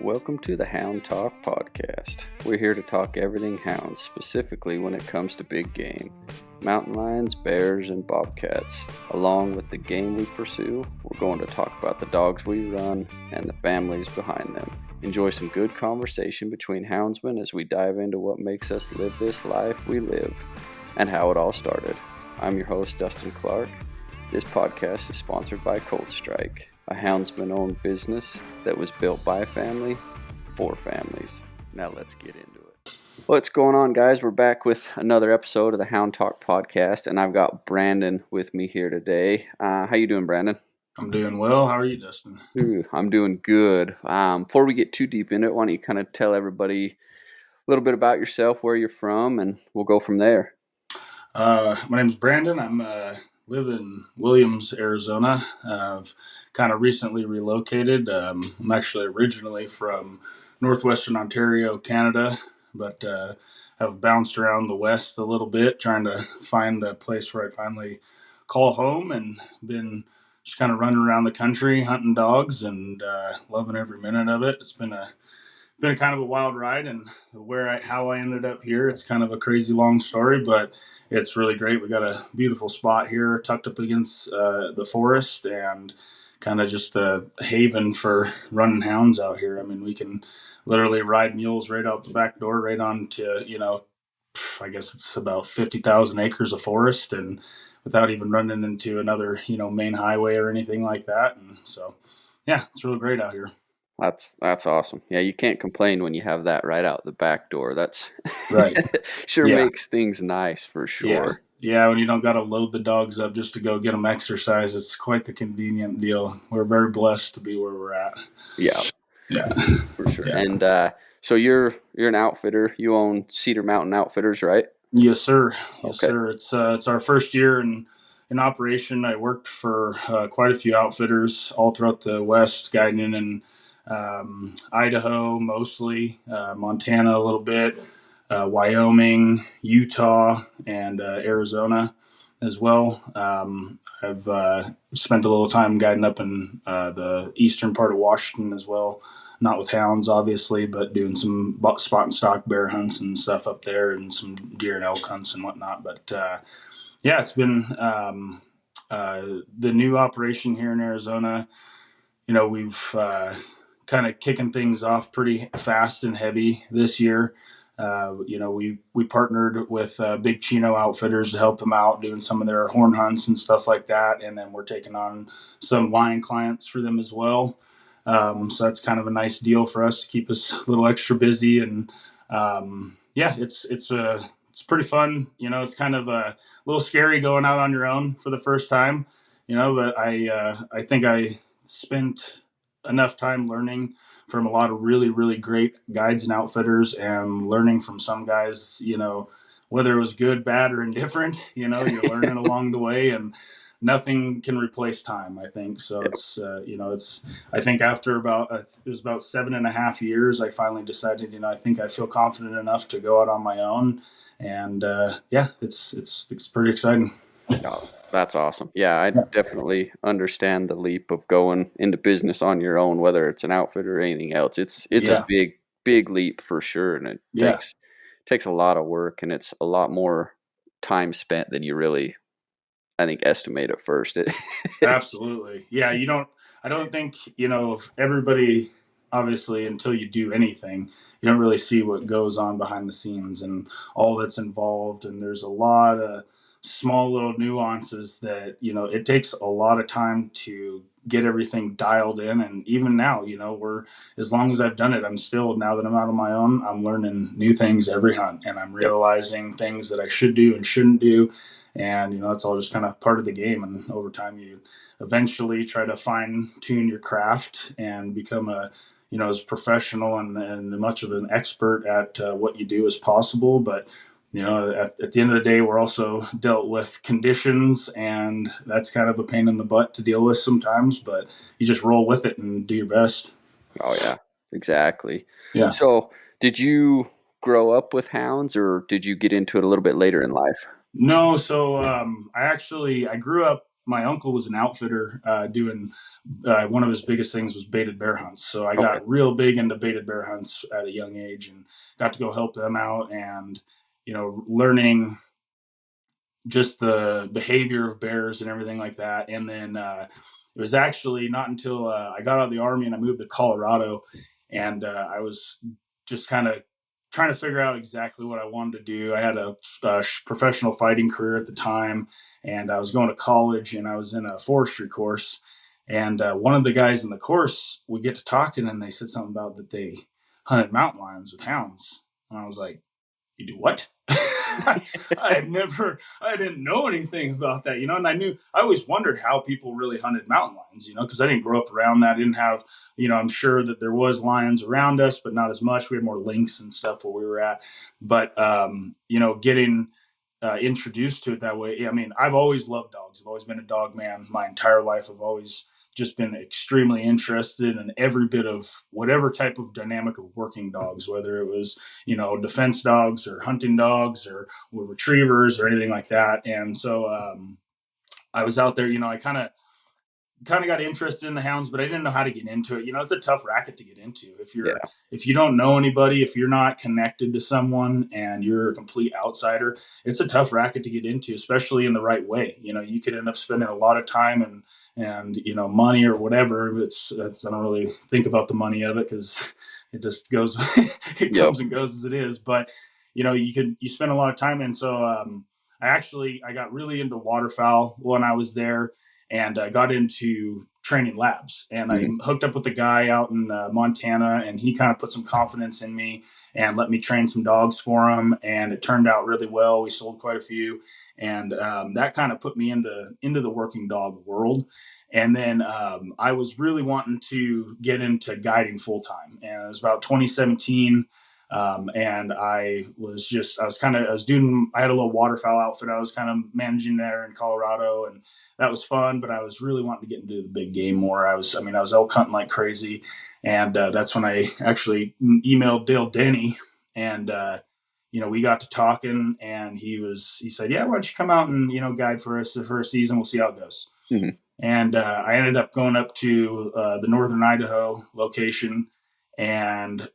Welcome to the Hound Talk podcast. We're here to talk everything hounds, specifically when it comes to big game. Mountain lions, bears, and bobcats. Along with the game we pursue, we're going to talk about the dogs we run and the families behind them. Enjoy some good conversation between houndsmen as we dive into what makes us live this life we live and how it all started. I'm your host, Dustin Clark. This podcast is sponsored by Cold Strike, a houndsman-owned business that was built by a family for families. Now let's get into it. What's going on, guys? We're back with another episode of the Hound Talk podcast, and I've got Brandon with me here today. How you doing, Brandon? I'm doing well. How are you, Dustin? I'm doing good. Before we get too deep into it, why don't you kind of tell everybody a little bit about yourself, where you're from, and we'll go from there. My name's Brandon. I live in Williams, Arizona. I've kind of recently relocated. I'm actually originally from northwestern Ontario, Canada, but have bounced around the West a little bit, trying to find a place where I finally call home, and been just kind of running around the country hunting dogs and loving every minute of it. It's been a kind of a wild ride, and how I ended up here, it's kind of a crazy long story, but it's really great. We got a beautiful spot here tucked up against the forest, and kind of just a haven for running hounds out here. I mean, we can literally ride mules right out the back door, right onto, I guess it's about 50,000 acres of forest, and without even running into another, main highway or anything like that. And so, yeah, it's really great out here. That's awesome. Yeah, you can't complain when you have that right out the back door. That's right. Sure makes things nice for sure. Yeah, when you don't got to load the dogs up just to go get them exercise, it's quite the convenient deal. We're very blessed to be where we're at. Yeah, for sure. Yeah. And so you're an outfitter. You own Cedar Mountain Outfitters, right? Yes, sir. Yes, sir. It's our first year in operation. I worked for quite a few outfitters all throughout the West, guiding in Idaho mostly, Montana a little bit, Wyoming, Utah, and Arizona as well. I've spent a little time guiding up in the eastern part of Washington as well. Not with hounds, obviously, but doing some spot and stock bear hunts and stuff up there, and some deer and elk hunts and whatnot. But yeah, it's been the new operation here in Arizona. We've kind of kicking things off pretty fast and heavy this year. We partnered with Big Chino Outfitters to help them out doing some of their horn hunts and stuff like that, and then we're taking on some lion clients for them as well. So that's kind of a nice deal for us to keep us a little extra busy, and it's pretty fun. It's kind of a little scary going out on your own for the first time, but I think I spent enough time learning from a lot of really, really great guides and outfitters, and learning from some guys, whether it was good, bad, or indifferent, you're learning along the way, and nothing can replace time, I think. So it's, I think after it was about 7.5 years, I finally decided, I think I feel confident enough to go out on my own. And it's pretty exciting. Oh, that's awesome. Yeah, I definitely understand the leap of going into business on your own, whether it's an outfit or anything else. It's a big leap for sure. And it takes a lot of work, and it's a lot more time spent than you really, I think, estimate at first. Absolutely. Yeah. I don't think, everybody, obviously, until you do anything, you don't really see what goes on behind the scenes and all that's involved. And there's a lot of small little nuances that, it takes a lot of time to get everything dialed in. And even now, as long as I've done it, now that I'm out on my own, I'm learning new things every hunt, and I'm realizing things that I should do and shouldn't do. And, it's all just kind of part of the game. And over time, you eventually try to fine tune your craft and become as professional and much of an expert at what you do as possible. But, at the end of the day, we're also dealt with conditions, and that's kind of a pain in the butt to deal with sometimes, but you just roll with it and do your best. Oh yeah, exactly. Yeah. So did you grow up with hounds, or did you get into it a little bit later in life? No. So I grew up my uncle was an outfitter doing one of his biggest things was baited bear hunts. So I Okay. got real big into baited bear hunts at a young age and got to go help them out and, learning just the behavior of bears and everything like that. And then it was actually not until I got out of the Army and I moved to Colorado, and I was just kind of trying to figure out exactly what I wanted to do. I had a professional fighting career at the time, and I was going to college, and I was in a forestry course. And one of the guys in the course, we get to talking, and they said something about that they hunted mountain lions with hounds. And I was like, you do what? I didn't know anything about that, and I always wondered how people really hunted mountain lions, because I didn't grow up around that. I didn't have, I'm sure that there was lions around us, but not as much. We had more lynx and stuff where we were at. But, getting introduced to it that way. I mean, I've always loved dogs. I've always been a dog man my entire life. I've always just been extremely interested in every bit of whatever type of dynamic of working dogs, whether it was, defense dogs or hunting dogs or retrievers or anything like that. And so I was out there, I kind of got interested in the hounds, but I didn't know how to get into it. It's a tough racket to get into if you don't know anybody, if you're not connected to someone and you're a complete outsider. It's a tough racket to get into, especially in the right way. You could end up spending a lot of time and money or whatever. I don't really think about the money of it because it just goes it comes and goes as it is. But you spend a lot of time, and so I got really into waterfowl when I was there, and got into training labs. And I hooked up with a guy out in Montana, and he kind of put some confidence in me and let me train some dogs for him. And it turned out really well. We sold quite a few. And that kind of put me into the working dog world. And then I was really wanting to get into guiding full time. And it was about 2017. And I was I had a little waterfowl outfit I was kind of managing there in Colorado, and that was fun, but I was really wanting to get into the big game more. I was elk hunting like crazy. And that's when I actually emailed Dale Denny, and, we got to talking, and he said, yeah, why don't you come out and, guide for us for a season? We'll see how it goes. Mm-hmm. And I ended up going up to the northern Idaho location, and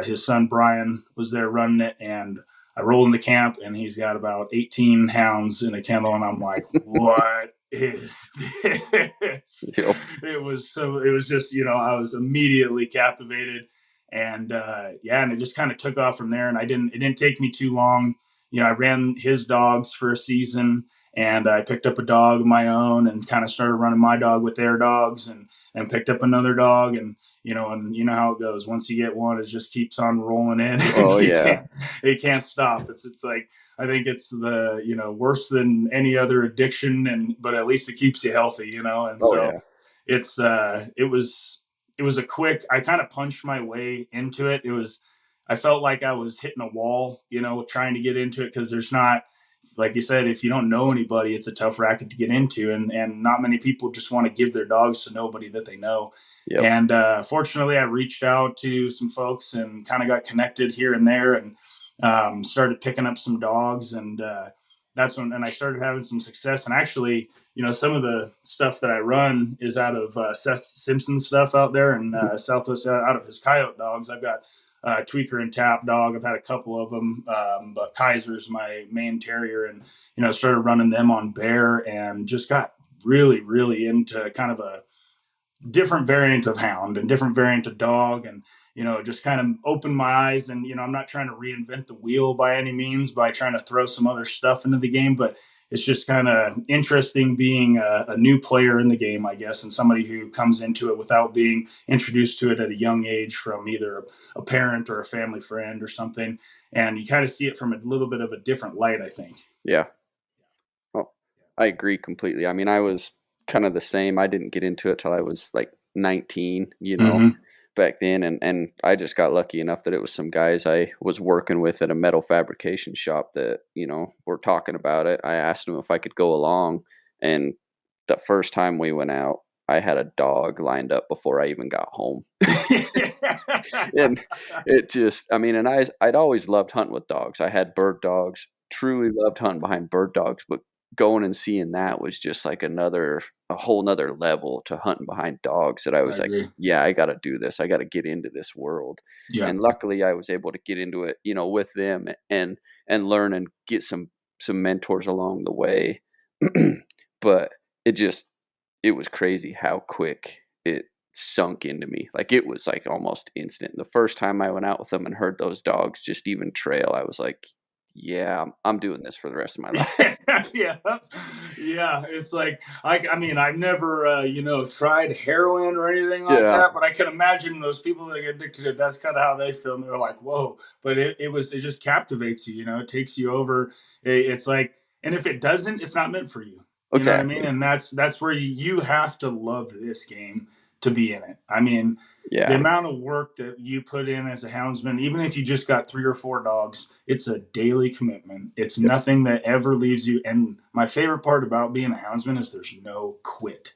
his son Brian was there running it, and I rolled into camp, and he's got about 18 hounds in a kennel, and I'm like, what is this? Yep. It was just, I was immediately captivated, and and it just kind of took off from there. And it didn't take me too long. I ran his dogs for a season, and I picked up a dog of my own and kind of started running my dog with their dogs, and picked up another dog, and how it goes. Once you get one, it just keeps on rolling in. Oh yeah. It can't stop. It's like, I think it's the, worse than any other addiction, but at least it keeps you healthy, and it was a quick, I kind of punched my way into it. I felt like I was hitting a wall, trying to get into it, because there's not, like you said, if you don't know anybody, it's a tough racket to get into, and not many people just want to give their dogs to nobody that they know. Yep. And fortunately, I reached out to some folks and kind of got connected here and there, and started picking up some dogs, and that's when I started having some success. And actually, some of the stuff that I run is out of Seth Simpson's stuff out there in Southwest, out of his coyote dogs. I've got Tweaker and Tap dog. I've had a couple of them, but Kaiser's my main terrier, and started running them on bear, and just got really, really into kind of a different variant of hound and different variant of dog, and just kind of opened my eyes. And I'm not trying to reinvent the wheel by any means by trying to throw some other stuff into the game, but it's just kind of interesting being a new player in the game, I guess, and somebody who comes into it without being introduced to it at a young age from either a parent or a family friend or something. And you kind of see it from a little bit of a different light, I think. Yeah. Well, I agree completely. I mean, I was kind of the same. I didn't get into it till I was like 19, back then. And I just got lucky enough that it was some guys I was working with at a metal fabrication shop that, were talking about it. I asked them if I could go along. And the first time we went out, I had a dog lined up before I even got home. And it just, and I'd always loved hunting with dogs. I had bird dogs, truly loved hunting behind bird dogs, but going and seeing that was just like a whole nother level to hunting behind dogs that I I was like, agree. yeah, I got to do this. I got to get into this world. Yeah. And luckily I was able to get into it, with them and learn and get some mentors along the way. But it was crazy how quick it sunk into me. Like it was like almost instant. The first time I went out with them and heard those dogs just even trail, I was like, yeah, I'm doing this for the rest of my life. Yeah, yeah. It's like I mean, I've never tried heroin or anything like Yeah. that, but I can imagine those people that get addicted to it. That's kind of how they feel. And they're like, "Whoa!" But it just captivates you. It takes you over. It's like, and if it doesn't, it's not meant for you. You know what I mean? Exactly. And that's where you have to love this game to be in it. I mean, the Yeah. amount of work that you put in as a houndsman, even if you just got 3 or 4 dogs, it's a daily commitment. It's Yep. nothing that ever leaves you. And my favorite part about being a houndsman is there's no quit.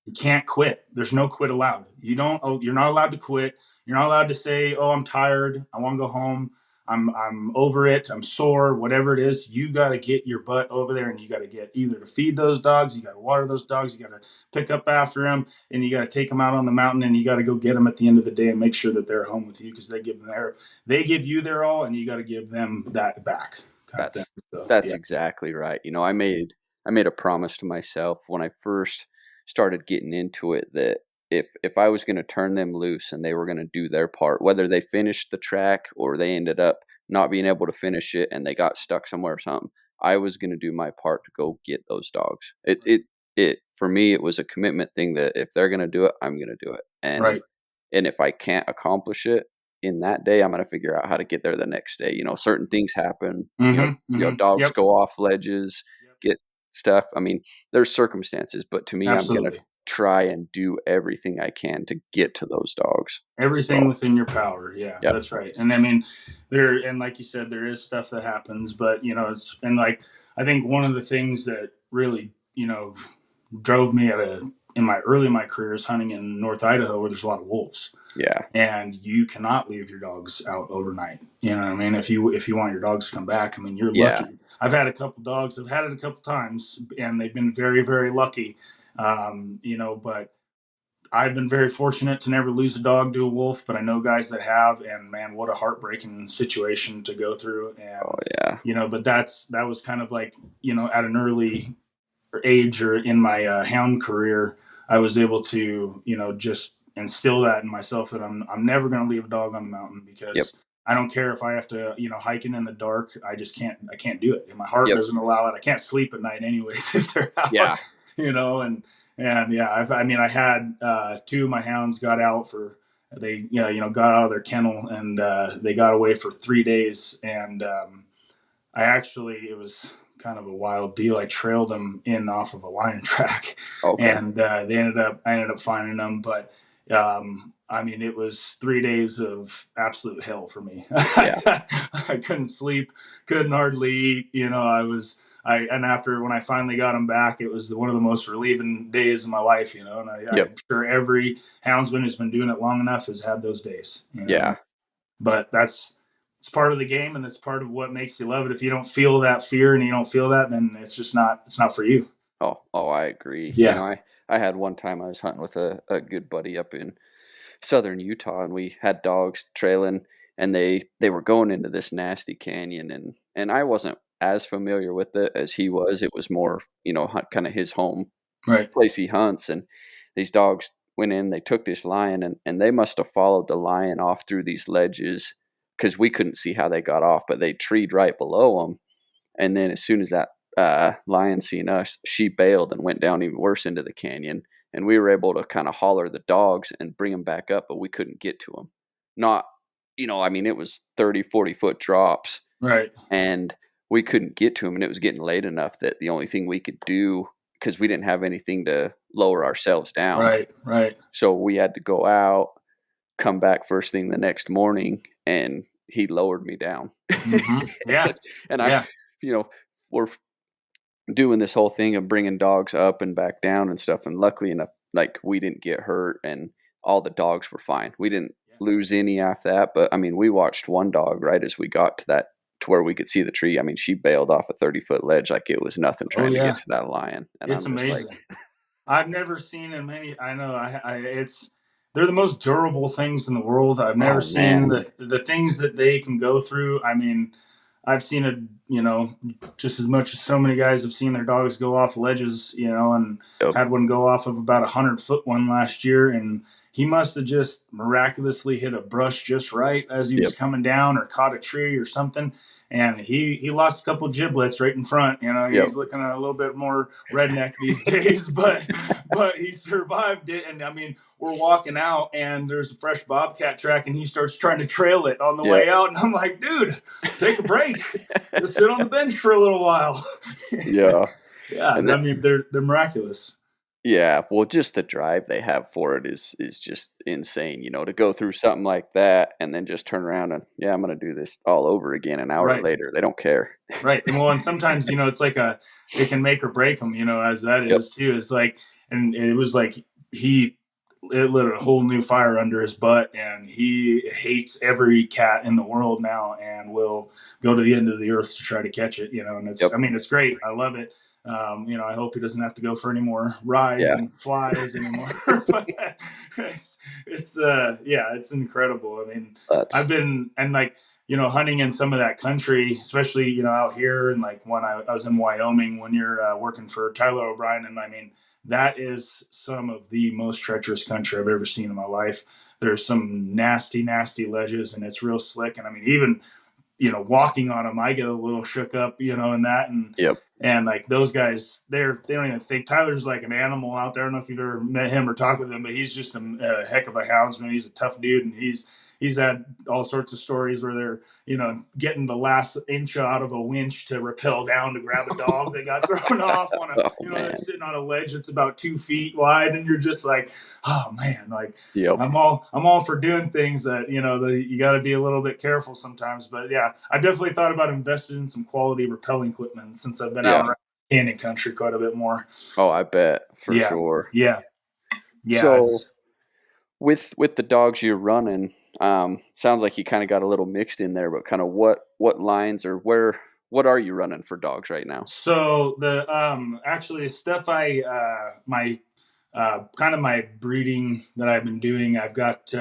You can't quit. There's no quit allowed. You're not allowed to quit. You're not allowed to say, "Oh, I'm tired. I want to go home. I'm over it. I'm sore." Whatever it is, you got to get your butt over there, and you got to get either to feed those dogs, you got to water those dogs, you got to pick up after them, and you got to take them out on the mountain, and you got to go get them at the end of the day and make sure that they're home with you because they give you their all, and you got to give them that back, kind of thing. That's So that's yeah, exactly right. I made a promise to myself when I first started getting into it that if I was going to turn them loose and they were going to do their part, whether they finished the track or they ended up not being able to finish it and they got stuck somewhere or something, I was going to do my part to go get those dogs. It for me it was a commitment thing that if they're going to do it, I'm going to do it. And right. and if I can't accomplish it in that day, I'm going to figure out how to get there the next day. Certain things happen. Mm-hmm. Mm-hmm. Dogs Yep. go off ledges, Yep. get stuff. I mean, there's circumstances, but to me, I'm going to Absolutely. try and do everything I can to get to those dogs. Everything So, within your power. Yeah, yep, that's right. And I mean, and like you said, there is stuff that happens, but and like, I think one of the things that really, drove me in my career is hunting in North Idaho where there's a lot of wolves. yeah, And you cannot leave your dogs out overnight. You know what I mean? If you want your dogs to come back, I mean, you're yeah, lucky. I've had a couple dogs. I've had it a couple times, and they've been very, very lucky. But I've been very fortunate to never lose a dog to a wolf, but I know guys that have, and man, what a heartbreaking situation to go through. oh And yeah, but that was kind of like at an early age or in my hound career, I was able to just instill that in myself that I'm never going to leave a dog on the mountain yep, because I don't care if I have to hiking in the dark. I can't do it. And my heart yep, doesn't allow it. I can't sleep at night anyways if they're out. yeah, And yeah, I had 2 of my hounds got out for they got out of their kennel and they got away for 3 days and it was kind of a wild deal. I trailed them in off of a lion track, okay, and I ended up finding them. But it was 3 days of absolute hell for me. yeah, I couldn't sleep, couldn't hardly eat. And after when I finally got them back, it was one of the most relieving days of my life. And I'm yep, sure every houndsman who's been doing it long enough has had those days. yeah. But it's part of the game and it's part of what makes you love it. If you don't feel that fear and you don't feel that, then it's not for you. Oh, I agree. Yeah. I had one time I was hunting with a good buddy up in southern Utah, and we had dogs trailing, and they were going into this nasty canyon, and I wasn't as familiar with it as he was. It was more, kind of his home Right. place he hunts, and these dogs went in. They took this lion, and they must have followed the lion off through these ledges because we couldn't see how they got off, but they treed right below them. And then as soon as that lion seen us, she bailed and went down even worse into the canyon. And we were able to kind of holler the dogs and bring them back up, but we couldn't get to them. Not, it was 30, 40-foot drops, Right. and we couldn't get to them. And it was getting late enough that the only thing we could do, because we didn't have anything to lower ourselves down. Right. Right. So we had to go out, come back first thing the next morning, and he lowered me down. Mm-hmm. Yeah. And Yeah. you know, we're doing this whole thing of bringing dogs up and back down and stuff. And luckily enough, like we didn't get hurt and all the dogs were fine. We didn't lose any after that. But I mean, we watched one dog right as we got to that to where we could see the tree. I mean, she bailed off a 30-foot ledge like it was nothing Oh trying to get yeah, to that lion, and it's I'm just like, amazing. I've never seen in many. I know. It's they're the most durable things in the world. I've never oh seen man, the things that they can go through. I mean, I've seen it. Just as much as so many guys have seen their dogs go off ledges. And yep, had one go off of about 100-foot one last year, and he must have just miraculously hit a brush just right as he was yep, coming down, or caught a tree or something. And he lost a couple giblets right in front. yep, He's looking a little bit more redneck these days, but he survived it. And I mean, we're walking out and there's a fresh bobcat track, and he starts trying to trail it on the yep. way out. And I'm like, dude, take a break. Just sit on the bench for a little while. Yeah, Yeah, and I then mean, they're miraculous. yeah, well, just the drive they have for it is just insane, to go through something like that and then just turn around and, "Yeah, I'm gonna do this all over again an hour Right. later." They don't care. Right. And well, and sometimes, it's like it can make or break them, as that Yep, is too. It's like, and it was like it lit a whole new fire under his butt, and he hates every cat in the world now and will go to the end of the earth to try to catch it, and yep, I mean, it's great. I love it. I hope he doesn't have to go for any more rides yeah, and flies anymore. But yeah, it's incredible. I mean, that's I've been, and like, hunting in some of that country, especially, out here. And like when I was in Wyoming, when you're working for Tyler O'Brien. And I mean, that is some of the most treacherous country I've ever seen in my life. There's some nasty, nasty ledges, and it's real slick. And I mean, even, walking on them, I get a little shook up, and that. yep, And like those guys, they don't even think Tyler's like an animal out there. I don't know if you've ever met him or talked with him, but he's just a heck of a houndsman. He's a tough dude, and he's had all sorts of stories where they're, getting the last inch out of a winch to rappel down to grab a dog that got thrown off on a, oh that's man, sitting on a ledge that's about 2 feet wide, and you're just like, oh man, like yep, I'm all for doing things that, you got to be a little bit careful sometimes. But yeah, I've definitely thought about investing in some quality rappelling equipment since I've been yeah. out around canyon country quite a bit more. Oh, I bet for Yeah, sure. yeah, yeah. So with the dogs you're running, sounds like you kind of got a little mixed in there, but kind of what lines or what are you running for dogs right now? So the actually stuff my kind of my breeding that I've been doing. I've got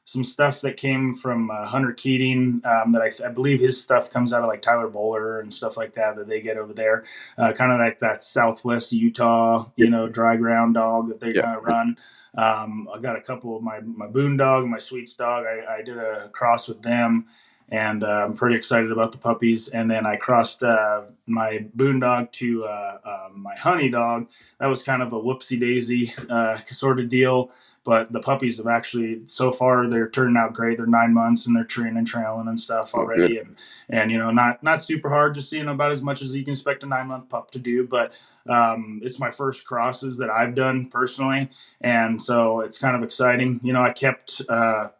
some stuff that came from Hunter Keating, that I believe his stuff comes out of like Tyler Bowler and stuff like that they get over there. Kind of like that Southwest Utah, Yep, dry ground dog that they yep, kind of run. I got a couple of my Boondog and my Sweets dog. I did a cross with them, and I'm pretty excited about the puppies. And then I crossed my Boondog to my Honey dog. That was kind of a whoopsie daisy sort of deal. But the puppies have actually, so far, they're turning out great. They're 9 months and they're treeing and trailing and stuff oh good, already, and not super hard, just about as much as you can expect a 9-month pup to do. But it's my first crosses that I've done personally, and so it's kind of exciting. I kept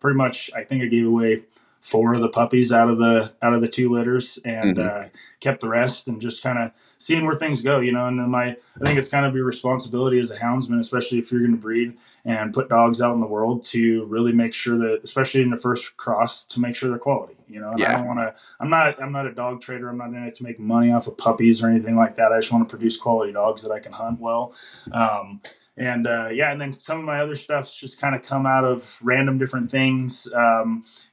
pretty much. I think I gave away 4 of the puppies out of the 2 litters, and hmm kept the rest, and just kind of seeing where things go. And then I think it's kind of your responsibility as a houndsman, especially if you're going to breed and put dogs out in the world, to really make sure that, especially in the first cross, to make sure they're quality. And I yeah, don't want to. I'm not a dog trader. I'm not in it to make money off of puppies or anything like that. I just want to produce quality dogs that I can hunt well. And yeah, and then some of my other stuff's just kind of come out of random different things.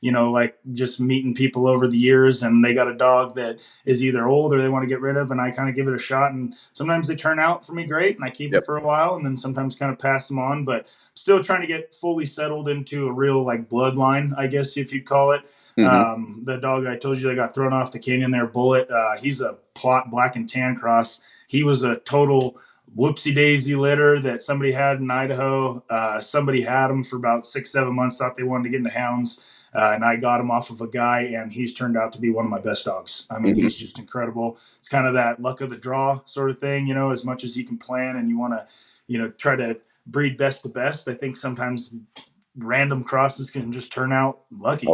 Like just meeting people over the years, and they got a dog that is either old or they want to get rid of, and I kind of give it a shot. And sometimes they turn out for me great, and I keep them yep, for a while, and then sometimes kind of pass them on. But still trying to get fully settled into a real like bloodline, I guess if you'd call it. hmm The dog I told you that got thrown off the canyon there, Bullet. He's a plot black and tan cross. He was a total whoopsie daisy litter that somebody had in Idaho. Somebody had him for about 6-7 months, thought they wanted to get into hounds. And I got him off of a guy, and he's turned out to be one of my best dogs. I mean, hmm he's just incredible. It's kind of that luck of the draw sort of thing, as much as you can plan and you want to, try to breed best to best. I think sometimes random crosses can just turn out Oh lucky.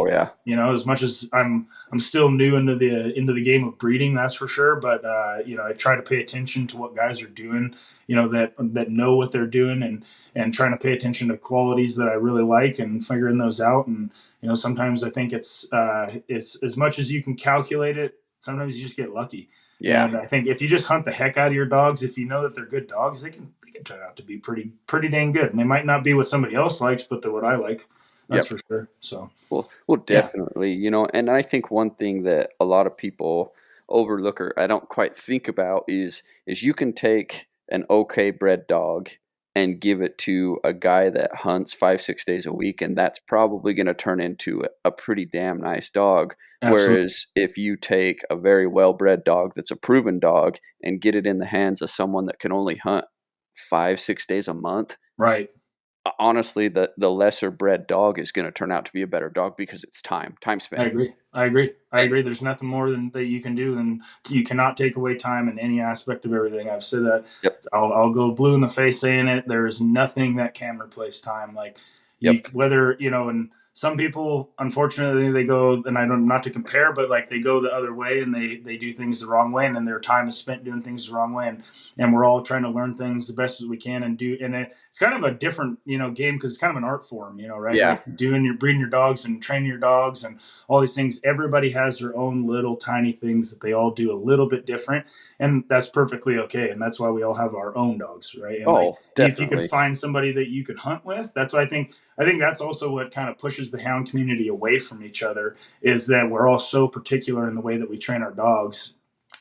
yeah. As much as I'm still new into the game of breeding, that's for sure. But I try to pay attention to what guys are doing. That know what they're doing, and trying to pay attention to qualities that I really like and figuring those out. And sometimes I think it's as much as you can calculate it. Sometimes you just get lucky. Yeah. And I think if you just hunt the heck out of your dogs, if you know that they're good dogs, they can turn out to be pretty dang good. And they might not be what somebody else likes, but they're what I like. That's Yep. for sure. So Well, yeah, definitely, and I think one thing that a lot of people overlook or I don't quite think about is you can take an okay bred dog and give it to a guy that hunts 5, 6 days a week, and that's probably going to turn into a pretty damn nice dog. absolutely Whereas if you take a very well bred dog that's a proven dog and get it in the hands of someone that can only hunt 5, 6 days a month, right. honestly, the lesser bred dog is going to turn out to be a better dog because it's time I spent. agree. I agree. I And agree. There's nothing more than that you can do than you cannot take away time in any aspect of everything. I've said that. yep, I'll go blue in the face saying it. There's nothing that can replace time. Like yep, and some people, unfortunately, they go, and I don't, not to compare, but like they go the other way and they do things the wrong way, and then their time is spent doing things the wrong way. And we're all trying to learn things the best as we can and do. And it's kind of a different, game because it's kind of an art form, right? yeah, Like breeding your dogs and training your dogs and all these things. Everybody has their own little tiny things that they all do a little bit different, and that's perfectly okay. And that's why we all have our own dogs, right? And like oh, if you could definitely, find somebody that you can hunt with, that's what I think. I think that's also what kind of pushes the hound community away from each other, is that we're all so particular in the way that we train our dogs,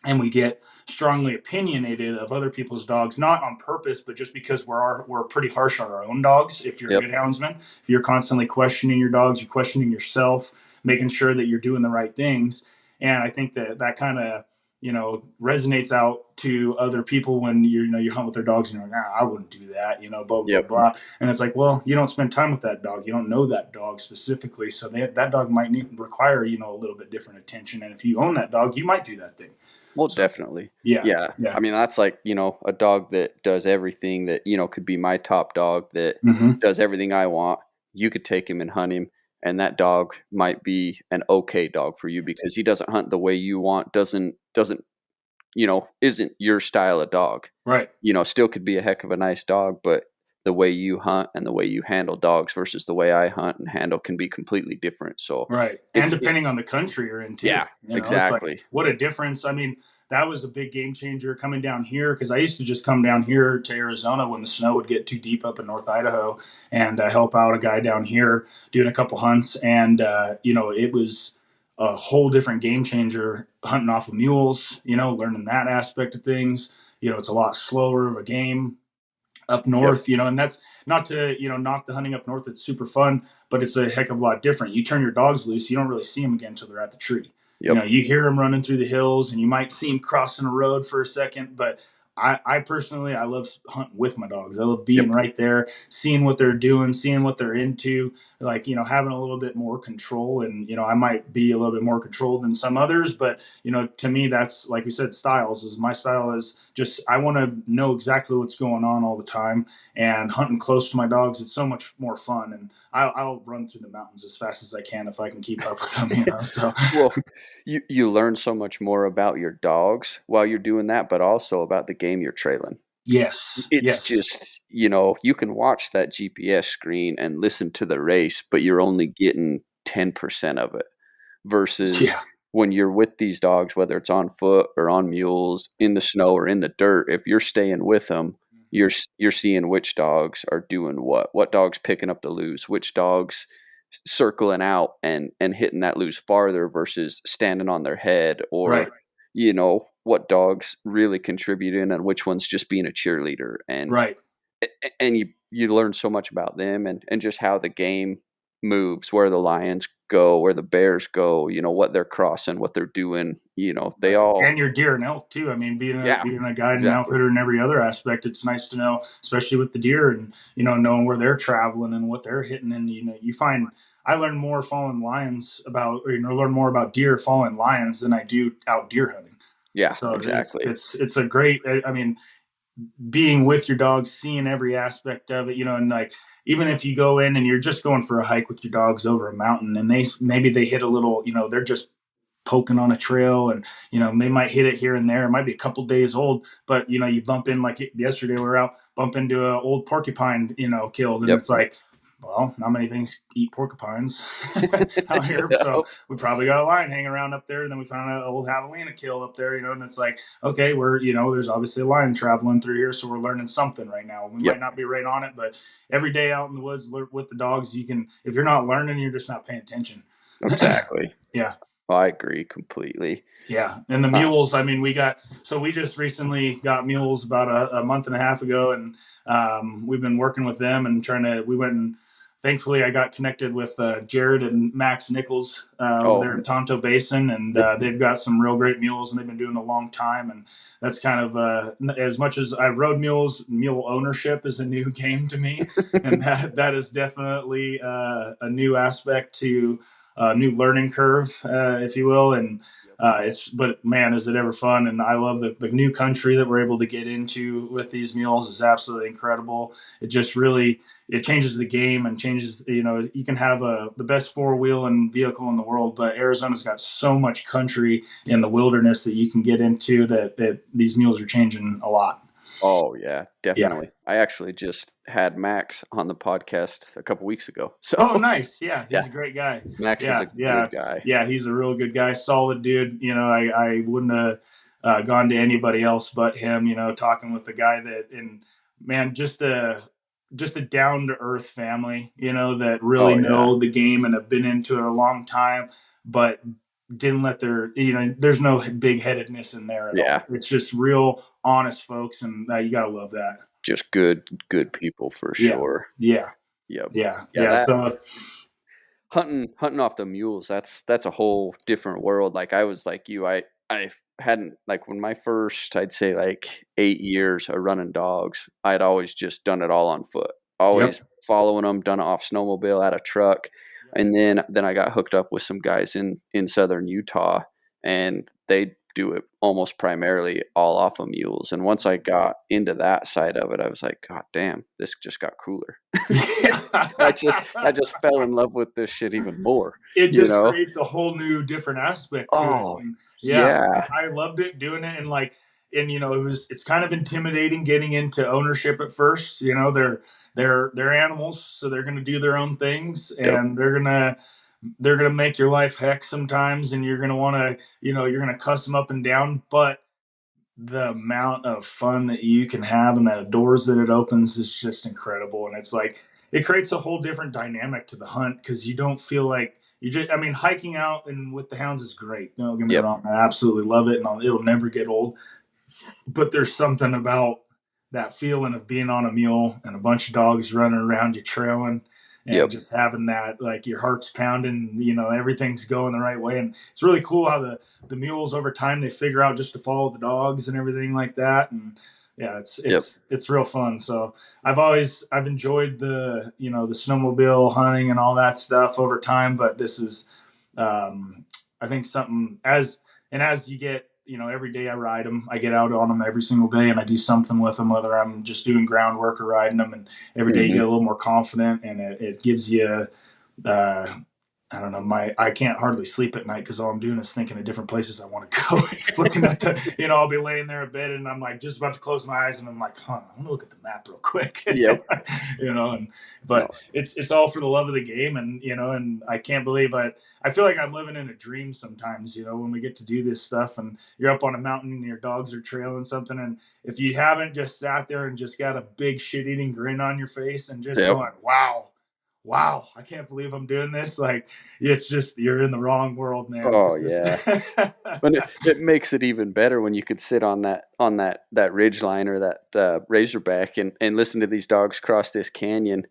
and we get strongly opinionated of other people's dogs, not on purpose, but just because we're pretty harsh on our own dogs. If you're a yep, good houndsman, if you're constantly questioning your dogs, you're questioning yourself, making sure that you're doing the right things. And I think that kind of resonates out to other people when you hunt with their dogs and you're like, I wouldn't do that, blah blah yep. blah. And it's like, well, you don't spend time with that dog, you don't know that dog specifically, so that dog might require a little bit different attention. And if you own that dog, you might do that thing. Well, So definitely, yeah, yeah. yeah. I mean, that's like a dog that does everything that could be my top dog that Mm-hmm. does everything I want. You could take him and hunt him, and that dog might be an okay dog for you because he doesn't hunt the way you want. Doesn't isn't your style of dog. Right, Still could be a heck of a nice dog, but the way you hunt and the way you handle dogs versus the way I hunt and handle can be completely different. So right. And it's depending on the country you're in too, yeah, it's like exactly. what a difference. I mean, that was a big game changer coming down here, because I used to just come down here to Arizona when the snow would get too deep up in North Idaho, and help out a guy down here doing a couple hunts. And it was a whole different game changer hunting off of mules, learning that aspect of things. It's a lot slower of a game up Yep, north, and that's not to, knock the hunting up north. It's super fun, but it's a heck of a lot different. You turn your dogs loose, you don't really see them again until they're at the tree. yep, You hear them running through the hills and you might see them crossing a road for a second, but I personally, I love hunting with my dogs. I love being yep. right there, seeing what they're doing, seeing what they're into, like, having a little bit more control. And, I might be a little bit more controlled than some others, but, to me, that's, like we said, styles is my style is just, I want to know exactly what's going on all the time, and hunting close to my dogs. It's so much more fun. And I'll run through the mountains as fast as I can if I can keep up with them, so Well, you learn so much more about your dogs while you're doing that, but also about the game you're trailing. yes, It's yes, just, you can watch that GPS screen and listen to the race, but you're only getting 10% of it versus yeah, when you're with these dogs, whether it's on foot or on mules, in the snow or in the dirt, if you're staying with them, you're seeing which dogs are doing what dogs picking up the loose, which dogs circling out and hitting that loose farther versus standing on their head, or right, what dogs really contributing and which one's just being a cheerleader, right. and you learn so much about them and just how the game moves, where the lions go, where the bears go, what they're crossing, what they're doing, they Right. all And your deer and elk too. I mean, yeah, being a guide and an exactly. outfitter in every other aspect, it's nice to know, especially with the deer, and knowing where they're traveling and what they're hitting. And you find I learn more following lions about, or learn more about deer following lions than I do out deer hunting. Yeah, So it's exactly. it's it's a great. I mean, being with your dog, seeing every aspect of it, and like even if you go in and you're just going for a hike with your dogs over a mountain, and maybe they hit a little, they're just poking on a trail, and they might hit it here and there. It might be a couple days old, but you bump in, like yesterday we were out, bump into an old porcupine, killed, and Yep. it's like, well, not many things eat porcupines out here, so we probably got a lion hanging around up there. And then we found an old javelina kill up there, and it's like, okay, there's obviously a lion traveling through here, so we're learning something right now. We might not be right on it, but every day out in the woods with the dogs, if you're not learning, you're just not paying attention. Exactly. Yeah. I agree completely. Yeah. And the mules, I mean, we just recently got mules about a month and a half ago, and we've been working with them and we went and thankfully I got connected with Jared and Max Nichols over there in Tonto Basin, and they've got some real great mules, and they've been doing it a long time. And that's kind of as much as I rode mules, mule ownership is a new game to me, and that is definitely a new aspect to new learning curve, if you will. And but man, is it ever fun. And I love the new country that we're able to get into with these mules is absolutely incredible. It just really, it changes the game and changes, you can have the best 4-wheel and vehicle in the world, but Arizona's got so much country in the wilderness that you can get into that these mules are changing a lot. Oh yeah, definitely. Yeah. I actually just had Max on the podcast a couple weeks ago. So oh, nice. Yeah, he's a great guy. Max is a good guy. Yeah, he's a real good guy, solid dude. I wouldn't have gone to anybody else but him. Talking with the guy and man, just a down to earth family. That really know the game and have been into it a long time, but didn't let there's no big headedness in there at all. It's just real honest folks, and you gotta love that. Just good people for sure. Yeah. So hunting off the mules, that's a whole different world. Like I was like you, I hadn't, like when my first, I'd say like 8 years of running dogs, I'd always just done it all on foot, always following them, done it off snowmobile, at a truck. And then I got hooked up with some guys in southern Utah, and they do it almost primarily all off of mules. And once I got into that side of it, I was like, God damn, this just got cooler. I just fell in love with this shit even more. It just creates a whole new different aspect to it. And I loved it doing it. And it's kind of intimidating getting into ownership at first. They're animals, so they're going to do their own things, and they're going to make your life heck sometimes, and you're going to want to, you're going to cuss them up and down. But the amount of fun that you can have and the doors that it opens is just incredible. And it's like, it creates a whole different dynamic to the hunt, because you don't feel like hiking out and with the hounds is great. Don't get me wrong. I absolutely love it, and it'll never get old. But there's something about that feeling of being on a mule and a bunch of dogs running around you trailing, and just having that, like, your heart's pounding, everything's going the right way. And it's really cool how the mules over time, they figure out just to follow the dogs and everything like that. And it's real fun. So I've enjoyed the snowmobile hunting and all that stuff over time, but this is I think something as you get, every day I ride them, I get out on them every single day, and I do something with them, whether I'm just doing groundwork or riding them. And every day you get a little more confident, and it gives you, I don't know, I can't hardly sleep at night because all I'm doing is thinking of different places I want to go. Looking at I'll be laying there in bed, and I'm like just about to close my eyes, and I'm like, I'm gonna look at the map real quick. But it's all for the love of the game, and and I can't believe I feel like I'm living in a dream sometimes, when we get to do this stuff, and you're up on a mountain and your dogs are trailing something, and if you haven't just sat there and just got a big shit-eating grin on your face and just going, wow, I can't believe I'm doing this. Like, it's just, you're in the wrong world, man. But it makes it even better when you could sit on that ridge line or that razorback and listen to these dogs cross this canyon,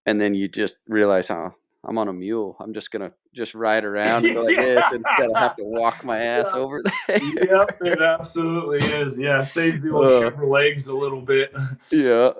and then you just realize, I'm on a mule. I'm just gonna ride around and go like this instead of have to walk my ass over there. Yep, it absolutely is. Yeah, saves the old shiver legs a little bit. Yeah,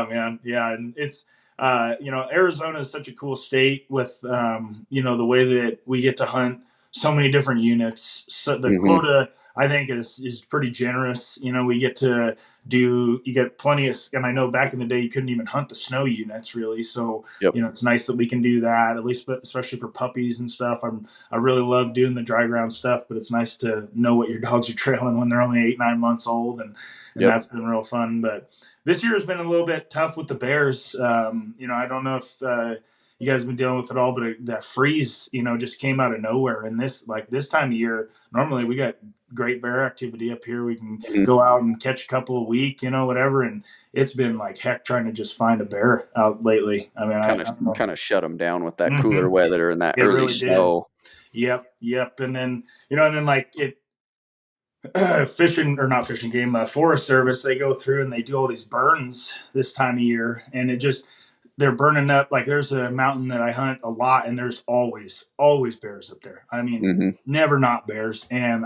man. Yeah, and it's Arizona is such a cool state with the way that we get to hunt so many different units. So the quota, I think, is pretty generous. You know, we get to you get plenty of, and I know back in the day you couldn't even hunt the snow units really. So, Yep. you know, it's nice that we can do that, at least, especially for puppies and stuff. I really love doing the dry ground stuff, but it's nice to know what your dogs are trailing when they're only 8-9 months old. And Yep. that's been real fun. But this year has been a little bit tough with the bears. You know, I don't know if, you guys have been dealing with it all, but that freeze, you know, just came out of nowhere. And this time of year, normally we got great bear activity up here. We can go out and catch a couple a week, you know, whatever. And it's been like heck trying to just find a bear out lately. I mean, I don't know. Kind of shut them down with that cooler weather and that It early really snow. did. Yep. And then, you know, and then like fishing or not fishing game, Forest Service, they go through and they do all these burns this time of year, and it just, they're burning up. Like there's a mountain that I hunt a lot, and there's always bears up there. I mean, never not bears. And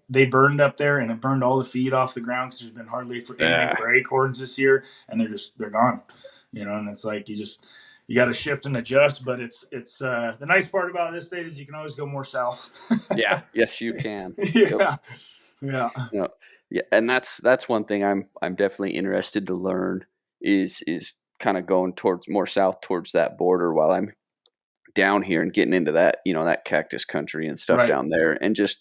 they burned up there, and it burned all the feed off the ground because there's been hardly anything for acorns this year, and they're gone. You know, and it's like you got to shift and adjust. But it's the nice part about this state is you can always go more south. Yeah. Yes, you can. Yeah. Yeah. You know, yeah, and that's one thing I'm definitely interested to learn is kind of going towards more south towards that border while I'm down here and getting into that, you know, that cactus country and stuff down there, and just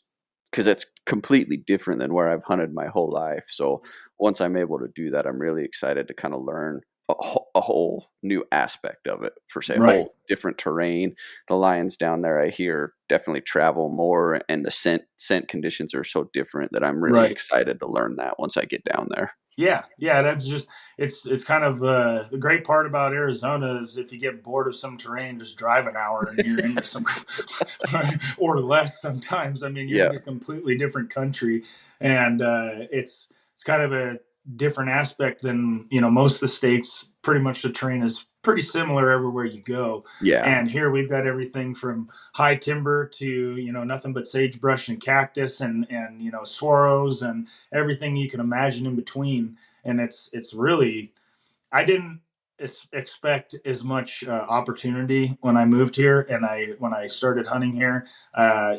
because it's completely different than where I've hunted my whole life. So once I'm able to do that, I'm really excited to kind of learn a whole new aspect of it, per se, whole different terrain. The lions down there, I hear, definitely travel more, and the scent conditions are so different that I'm really excited to learn that once I get down there. Yeah, that's just it's kind of the great part about Arizona is if you get bored of some terrain, just drive an hour and you're into some or less sometimes. I mean, you're in a completely different country, and it's kind of a different aspect than, you know, most of the states. Pretty much the terrain is pretty similar everywhere you go. And here we've got everything from high timber to, you know, nothing but sagebrush and cactus and you know, swallows and everything you can imagine in between. And it's really, I didn't expect as much opportunity when I moved here, and when I started hunting here.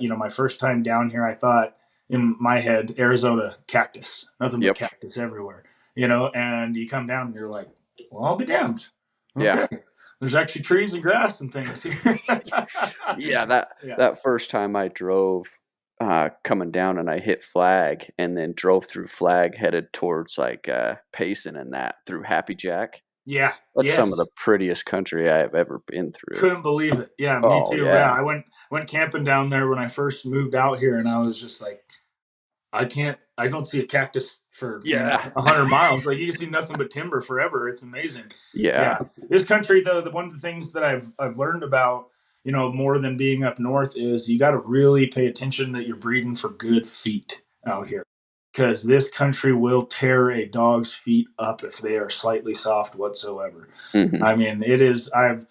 You know, my first time down here, I thought in my head, Arizona cactus, nothing but cactus everywhere. You know, and you come down and you're like, well, I'll be damned. Okay. There's actually trees and grass and things. That first time I drove coming down, and I hit Flag and then drove through Flag headed towards like Payson and that through Happy Jack. Yeah. That's some of the prettiest country I have ever been through. Couldn't believe it. Yeah, me too. Yeah. I went camping down there when I first moved out here, and I was just like, I don't see a cactus for 100 miles. Like, you see nothing but timber forever. It's amazing. Yeah. This country, though, one of the things that I've learned about, you know, more than being up north is you got to really pay attention that you're breeding for good feet out here, because this country will tear a dog's feet up if they are slightly soft whatsoever. I mean, it is, I've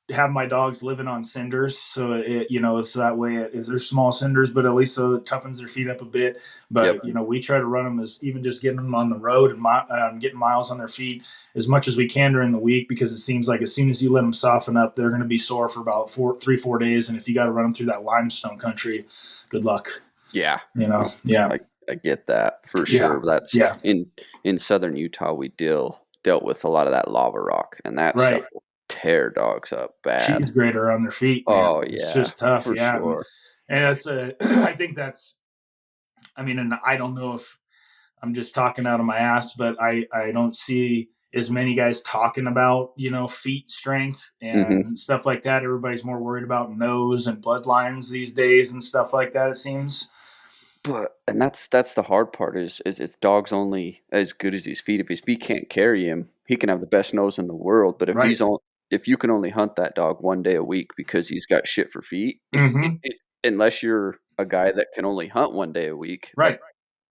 have my dogs living on cinders, so it, you know, it's that way. They're small cinders, but at least so it toughens their feet up a bit. But you know, we try to run them as even just getting them on the road and getting miles on their feet as much as we can during the week, because it seems like as soon as you let them soften up, they're going to be sore for about 3-4 days. And if you got to run them through that limestone country, good luck. Yeah, you know. I get that for sure. That's in southern Utah, we dealt with a lot of that lava rock, and that stuff will tear dogs up bad. Cheese grater on their feet. Man. Oh yeah, it's just tough. For sure. And that's I think that's, I mean, and I don't know if I'm just talking out of my ass, but I don't see as many guys talking about, you know, feet strength and stuff like that. Everybody's more worried about nose and bloodlines these days and stuff like that, it seems. And that's the hard part is it's dog's only as good as his feet. If his feet can't carry him, he can have the best nose in the world. But if you can only hunt that dog one day a week because he's got shit for feet, unless you're a guy that can only hunt one day a week,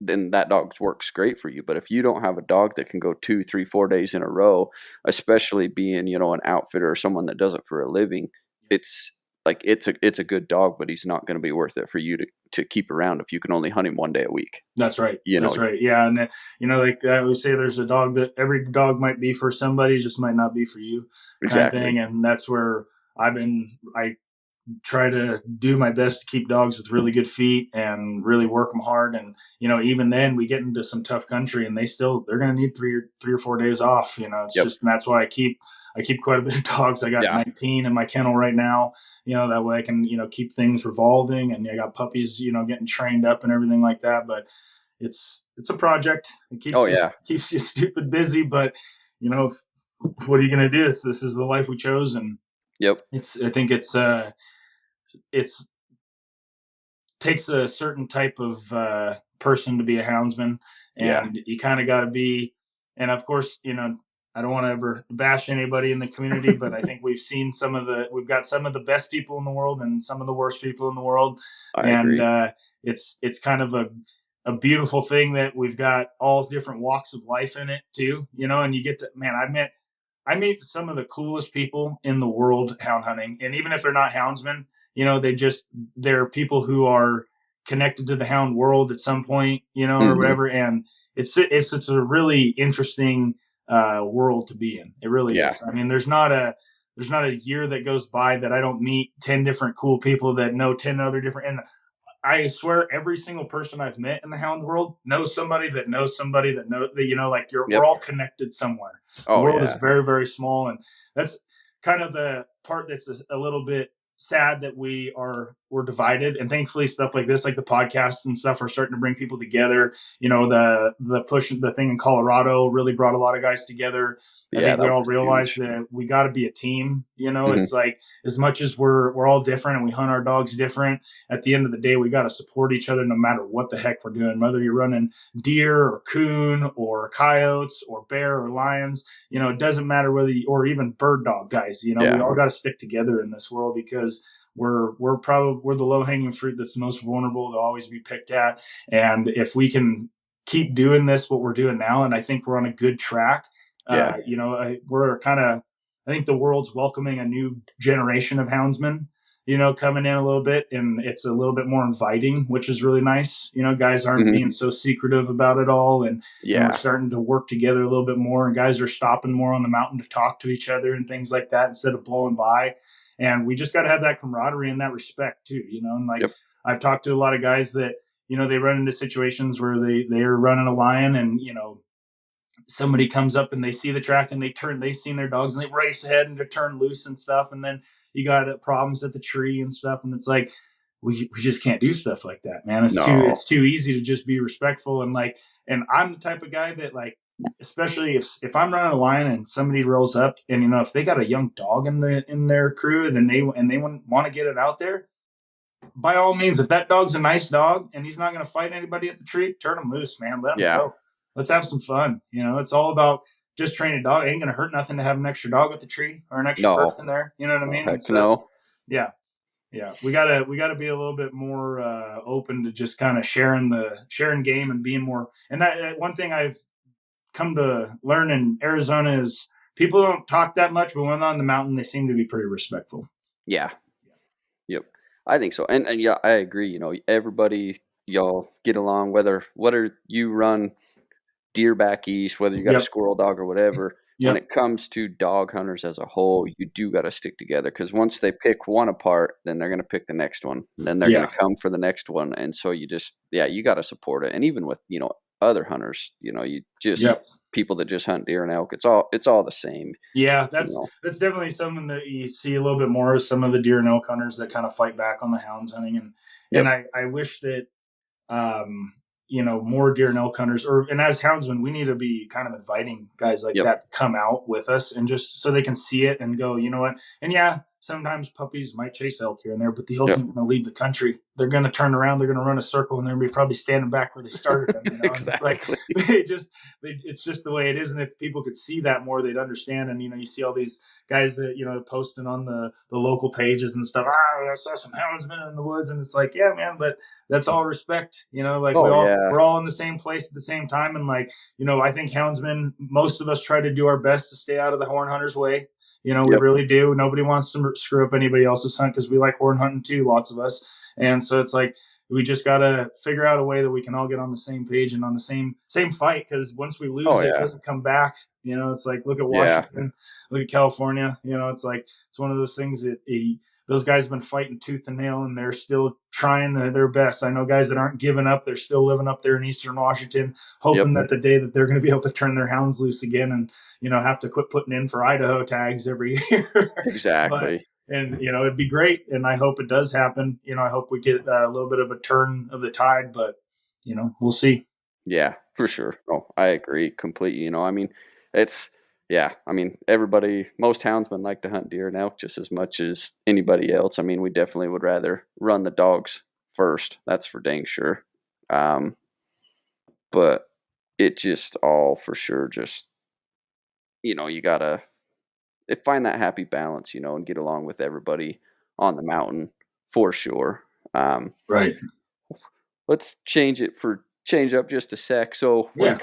then that dog works great for you. But if you don't have a dog that can go 2, 3, 4 days in a row, especially being, you know, an outfitter or someone that does it for a living, it's like it's a good dog, but he's not going to be worth it for you to keep around if you can only hunt him one day a week. That's right. That's right. Yeah, and you know, like I always say, there's a dog that every dog might be for somebody, just might not be for you. Exactly. Kind of thing. And that's where I try to do my best to keep dogs with really good feet and really work them hard. And even then we get into some tough country, and they're going to need 3 or 4 days off. It's Yep. just, and that's why I keep quite a bit of dogs. I got 19 in my kennel right now. That way I can keep things revolving, and I got puppies getting trained up and everything like that. But it's a project. It keeps you stupid busy, but what are you going to do? This is the life we chose, and yep. I think it's takes a certain type of person to be a houndsman, and you kind of got to be. And of course, I don't want to ever bash anybody in the community, but I think we've got some of the best people in the world and some of the worst people in the world. I agree. It's kind of a beautiful thing that we've got all different walks of life in it too, and you get to, man, I meet some of the coolest people in the world hound hunting. And even if they're not houndsmen, they're people who are connected to the hound world at some point, or whatever. And it's a really interesting world to be in. It really is. I mean, there's not a year that goes by that I don't meet 10 different cool people that know 10 other different, and I swear every single person I've met in the hound world knows somebody that knows somebody that knows that, like we're all connected somewhere. The world is very, very small. And that's kind of the part that's a little bit sad, that we're divided. And thankfully stuff like this, like the podcasts and stuff, are starting to bring people together. The push, the thing in Colorado really brought a lot of guys together. I think we all realize that we got to be a team. It's like, as much as we're all different and we hunt our dogs different, at the end of the day, we got to support each other no matter what the heck we're doing, whether you're running deer or coon or coyotes or bear or lions. It doesn't matter or even bird dog guys. We all got to stick together in this world, because we're the low hanging fruit that's most vulnerable to always be picked at. And if we can keep doing this, what we're doing now, and I think we're on a good track. We're kind of, I think the world's welcoming a new generation of houndsmen, coming in a little bit, and it's a little bit more inviting, which is really nice. Guys aren't being so secretive about it all, and we're starting to work together a little bit more, and guys are stopping more on the mountain to talk to each other and things like that instead of blowing by. And we just got to have that camaraderie and that respect too, and I've talked to a lot of guys that, they run into situations where they're running a lion, and, somebody comes up and they see the track and they've seen their dogs and they race ahead and they turn loose and stuff. And then you got problems at the tree and stuff. And it's like, we just can't do stuff like that, man. It's too easy to just be respectful. And and I'm the type of guy that, especially if I'm running a lion and somebody rolls up and, if they got a young dog in their crew, and they want to get it out there, by all means, if that dog's a nice dog and he's not going to fight anybody at the tree, turn him loose, man. Let him go. Let's have some fun. It's all about just training a dog. It ain't going to hurt nothing to have an extra dog at the tree or an extra person there. You know what I mean? Yeah. We gotta be a little bit more open to just kind of sharing game and being more. And that one thing I've come to learn in Arizona is people don't talk that much, but when on the mountain, they seem to be pretty respectful. Yeah. Yep. I think so. And yeah, I agree. Everybody, y'all get along, whether you run deer back east, whether you got a squirrel dog or whatever. When it comes to dog hunters as a whole, you do got to stick together, because once they pick one apart, then they're going to pick the next one, and then they're going to come for the next one. And so you just, you got to support it. And even with, other hunters, you just people that just hunt deer and elk, it's all the same. Yeah. That's definitely something that you see a little bit more of, some of the deer and elk hunters that kind of fight back on the hounds hunting. And I wish that, more deer and elk hunters, and as houndsmen, we need to be kind of inviting guys like that to come out with us, and just so they can see it and go, you know what? And sometimes puppies might chase elk here and there, but the elk ain't going to leave the country. They're going to turn around, they're going to run a circle, and they're going to be probably standing back where they started them. Exactly. It's just the way it is. And if people could see that more, they'd understand. And, you see all these guys that, posting on the local pages and stuff. I saw some houndsmen in the woods. And it's like, yeah, man, but that's all respect, we're all in the same place at the same time. And I think houndsmen, most of us try to do our best to stay out of the horn hunter's way. We really do. Nobody wants to screw up anybody else's hunt, because we like horn hunting too, lots of us. And so it's like, we just got to figure out a way that we can all get on the same page and on the same fight. Because once we lose, it doesn't come back. It's like, look at Washington, look at California. It's like, it's one of those things that the those guys have been fighting tooth and nail, and they're still trying their best. I know guys that aren't giving up. They're still living up there in Eastern Washington, hoping that the day that they're going to be able to turn their hounds loose again and, have to quit putting in for Idaho tags every year. Exactly. And, it'd be great. And I hope it does happen. I hope we get a little bit of a turn of the tide, but, we'll see. Yeah, for sure. Oh, I agree completely. I mean, it's, yeah, I mean, most houndsmen like to hunt deer and elk just as much as anybody else. I mean, we definitely would rather run the dogs first. That's for dang sure. But it just all for sure just, you gotta find that happy balance, and get along with everybody on the mountain for sure. Right. Let's change up just a sec. So when Yeah. it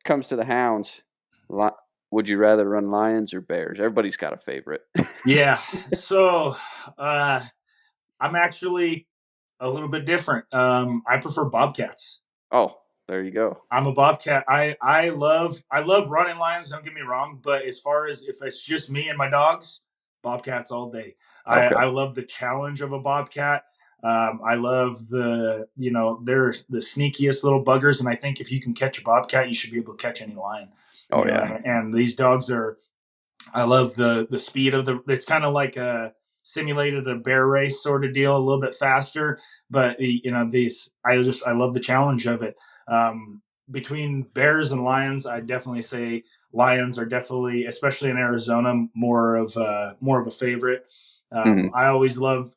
comes to the hounds, would you rather run lions or bears? Everybody's got a favorite. Yeah. So I'm actually a little bit different. I prefer bobcats. Oh, there you go. I'm a bobcat. I love running lions. Don't get me wrong, but as far as if it's just me and my dogs, bobcats all day. Okay. I love the challenge of a bobcat. I love they're the sneakiest little buggers, and I think if you can catch a bobcat, you should be able to catch any lion. Oh yeah. And these dogs are. I love the speed of it's kind of like a simulated a bear race sort of deal, a little bit faster, but I love the challenge of it. Between bears and lions, I definitely say lions are definitely, especially in Arizona, more of a favorite. I always love,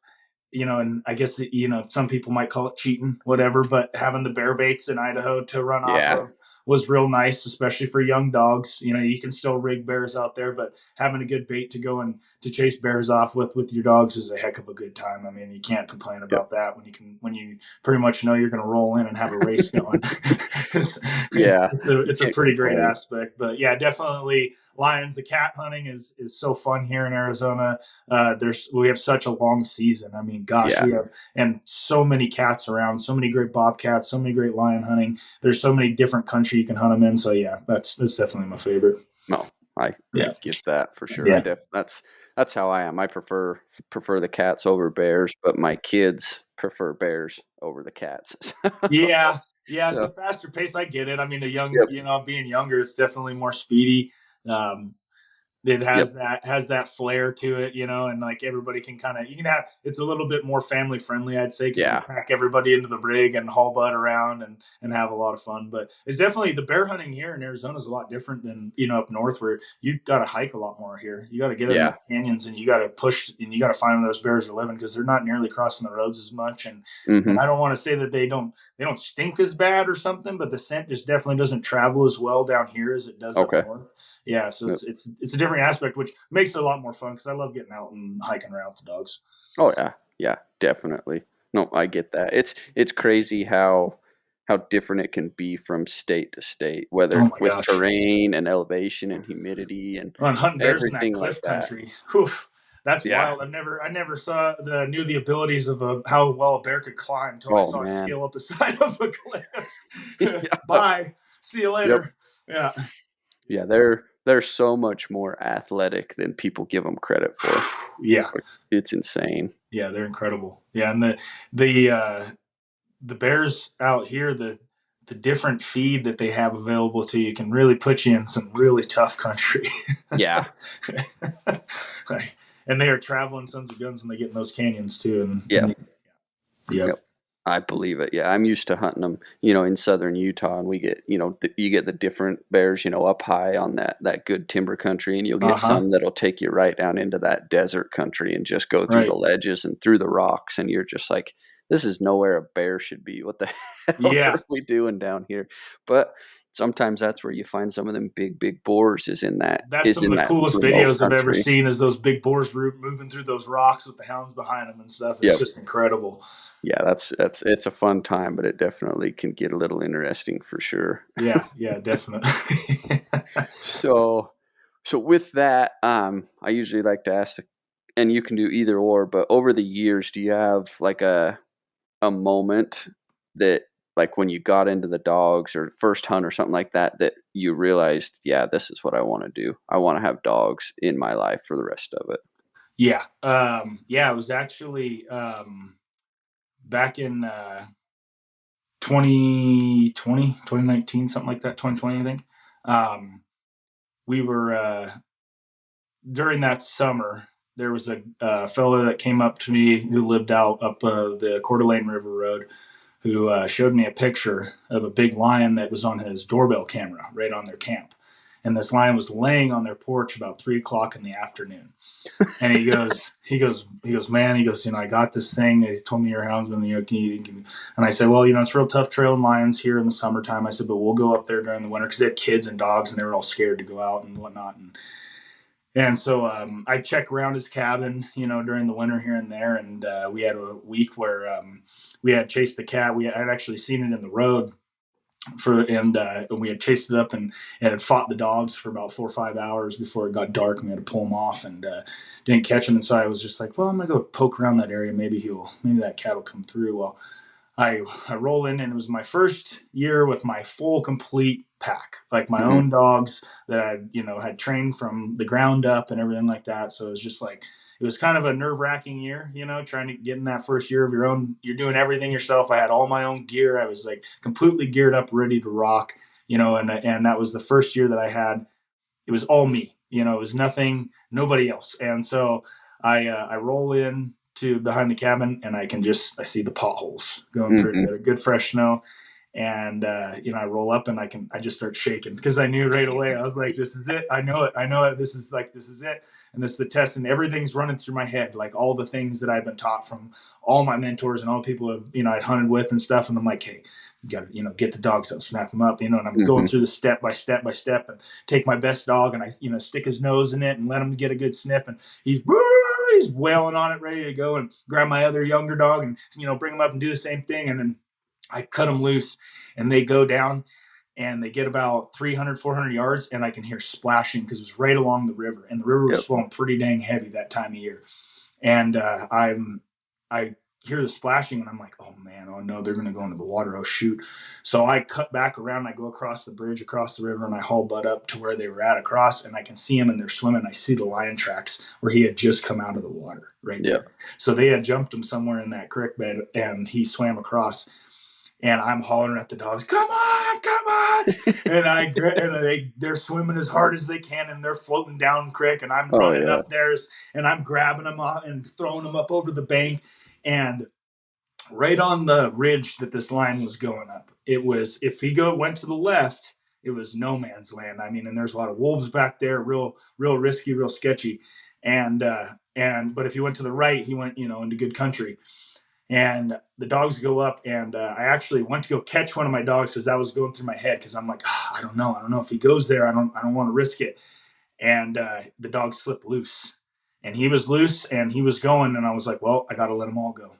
and I guess some people might call it cheating, whatever, but having the bear baits in Idaho to run off of was real nice, especially for young dogs. You can still rig bears out there, but having a good bait to go and to chase bears off with your dogs is a heck of a good time. I mean, you can't complain about that when you pretty much know you're going to roll in and have a race going. It's a pretty great aspect. But yeah, definitely lions. The cat hunting is so fun here in Arizona. We have such a long season. I mean, gosh, we have and so many cats around, so many great bobcats, so many great lion hunting. There's so many different country you can hunt them in. So yeah, that's definitely my favorite. No, I get that for sure. Yeah. That's how I am. I prefer the cats over bears, but my kids prefer bears over the cats. Yeah. It's a faster pace. I get it. I mean, being younger, it's definitely more speedy. It has that flair to it, and like everybody can it's a little bit more family friendly, I'd say, because you pack everybody into the rig and haul butt around and have a lot of fun. But it's definitely the bear hunting here in Arizona is a lot different than up north, where you got to hike a lot more here. You got to get in the canyons and you got to push and you got to find where those bears are living, because they're not nearly crossing the roads as much. And I don't want to say that they don't stink as bad or something, but the scent just definitely doesn't travel as well down here as it does up north. Yeah, so it's a different aspect, which makes it a lot more fun because I love getting out and hiking around with the dogs. Oh yeah, definitely. No, I get that. It's crazy how different it can be from state to state, whether with terrain and elevation and humidity and hunting bears in that like cliff country. Whew, that's wild. I never knew the abilities of how well a bear could climb until I saw it scale up the side of a cliff. Bye. See you later. Yep. Yeah, they're so much more athletic than people give them credit for. Yeah, it's insane. Yeah, they're incredible. Yeah, and the bears out here, the different feed that they have available to you can really put you in some really tough country. Yeah. Right. And they are traveling sons of guns when they get in those canyons too. And yep. I believe it. Yeah, I'm used to hunting them, in southern Utah, and we get, you get the different bears, up high on that good timber country, and you'll get some that'll take you right down into that desert country and just go through the ledges and through the rocks, and you're just like, this is nowhere a bear should be. What the hell are we doing down here? But sometimes that's where you find some of them big boars is in that. That's some of the coolest videos I've ever seen, is those big boars moving through those rocks with the hounds behind them and stuff. It's just incredible. Yeah, it's a fun time, but it definitely can get a little interesting for sure. Yeah, definitely. So with that, I usually like to ask, and you can do either or, but over the years, do you have like a moment that, like when you got into the dogs or first hunt or something like that, that you realized, this is what I want to do. I want to have dogs in my life for the rest of it? Yeah. Yeah, it was actually back in 2020, 2019, something like that, 2020, I think. We were during that summer, there was a fellow that came up to me who lived out up the Coeur d'Alene River Road, who showed me a picture of a big lion that was on his doorbell camera right on their camp. And this lion was laying on their porch about 3 o'clock in the afternoon. And man, I got this thing. He told me you're a houndsman. And I said, well, it's real tough trailing lions here in the summertime. I said, but we'll go up there during the winter because they have kids and dogs, and they were all scared to go out and whatnot. And so I check around his cabin, during the winter here and there. And we had a week where we had chased the cat. I'd actually seen it in the road and we had chased it up and had fought the dogs for about 4 or 5 hours before it got dark, and we had to pull him off and didn't catch him. And so I was just like, well, I'm gonna go poke around that area. Maybe that cat will come through. Well, I roll in, and it was my first year with my full complete pack, like my own dogs that I had trained from the ground up and everything like that. So it was just like, it was kind of a nerve-wracking year, trying to get in that first year of your own. You're doing everything yourself. I had all my own gear. I was like completely geared up, ready to rock, and that was the first year that I had. It was all me, it was nobody else. And so I roll in to behind the cabin, and I see the potholes going through. We had a good fresh snow. And I roll up, and I just start shaking because I knew right away. I was like, this is it. I know it. This is it. And this is the test, and everything's running through my head, like all the things that I've been taught from all my mentors and all the people I'd hunted with and stuff. And I'm like, hey, you got to get the dogs out, snap them up, and I'm going through the step by step by step, and take my best dog, and I stick his nose in it and let him get a good sniff, and he's wailing on it, ready to go, and grab my other younger dog and bring him up and do the same thing. And then I cut them loose, and they go down, and they get about 300, 400 yards, and I can hear splashing because it was right along the river, and the river was flowing pretty dang heavy that time of year. And I hear the splashing, and I'm like, oh man, oh no, they're going to go into the water. Oh shoot. So I cut back around, and I go across the bridge, across the river, and I haul butt up to where they were at across, and I can see him, and they're swimming. I see the lion tracks where he had just come out of the water right there. So they had jumped him somewhere in that creek bed, and he swam across. And I'm hollering at the dogs, come on, come on. And they're swimming as hard as they can, and they're floating down creek, and I'm running up theirs, and I'm grabbing them up and throwing them up over the bank. And right on the ridge that this line was going up, it was, if he went to the left, it was no man's land. I mean, and there's a lot of wolves back there, real risky, real sketchy. But if he went to the right, he went, into good country. And the dogs go up, and I actually went to go catch one of my dogs because that was going through my head, because I'm like, I don't know if he goes there. I don't want to risk it. And the dog slipped loose, and he was loose, and he was going, and I was like, well, I got to let them all go.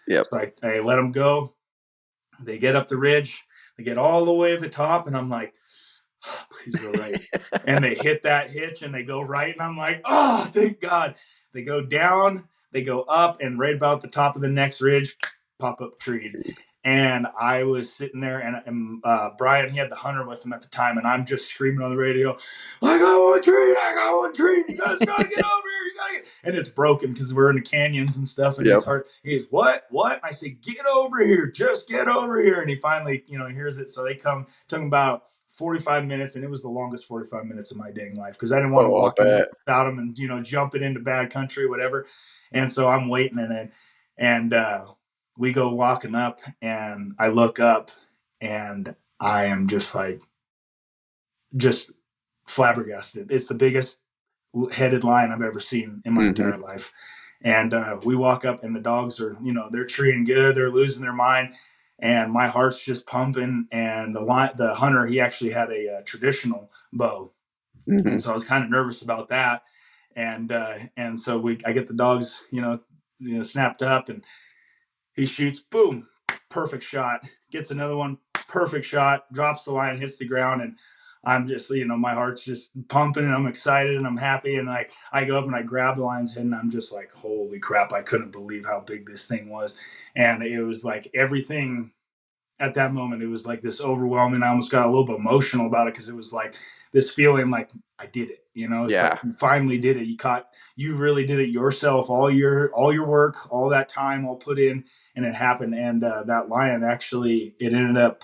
So I let them go. They get up the ridge, they get all the way to the top, and I'm like, please go right. And they hit that hitch, and they go right, and I'm like, oh, thank God. They go down, they go up, and right about the top of the next ridge, pop up treed. And I was sitting there, and Brian, he had the hunter with him at the time, and I'm just screaming on the radio, I got one treed, you guys gotta get over here, you gotta get. And it's broken because we're in the canyons and stuff, and it's hard. He's what? And I say, get over here, just get over here. And he finally, hears it. So they come, took him about 45 minutes, and it was the longest 45 minutes of my dang life, because I didn't want to walk in without him and jumping into bad country, whatever. And so I'm waiting, and we go walking up, and I look up, and I am just flabbergasted. It's the biggest headed lion I've ever seen in my entire life. And we walk up, and the dogs are, they're treeing good, they're losing their mind. And my heart's just pumping. And the hunter, he actually had a traditional bow. And so I was kind of nervous about that. And so I get the dogs, snapped up, and he shoots, boom, perfect shot, gets another one, perfect shot, drops the line, hits the ground. And I'm just, my heart's just pumping, and I'm excited, and I'm happy. And I go up, and I grab the lion's head, and I'm just like, holy crap, I couldn't believe how big this thing was. And it was like everything at that moment, it was like this overwhelming. I almost got a little bit emotional about it, because it was like this feeling like I did it. It's Yeah. like you finally did it. You really did it yourself. All your work, all that time, all put in, and it happened. And that lion actually, it ended up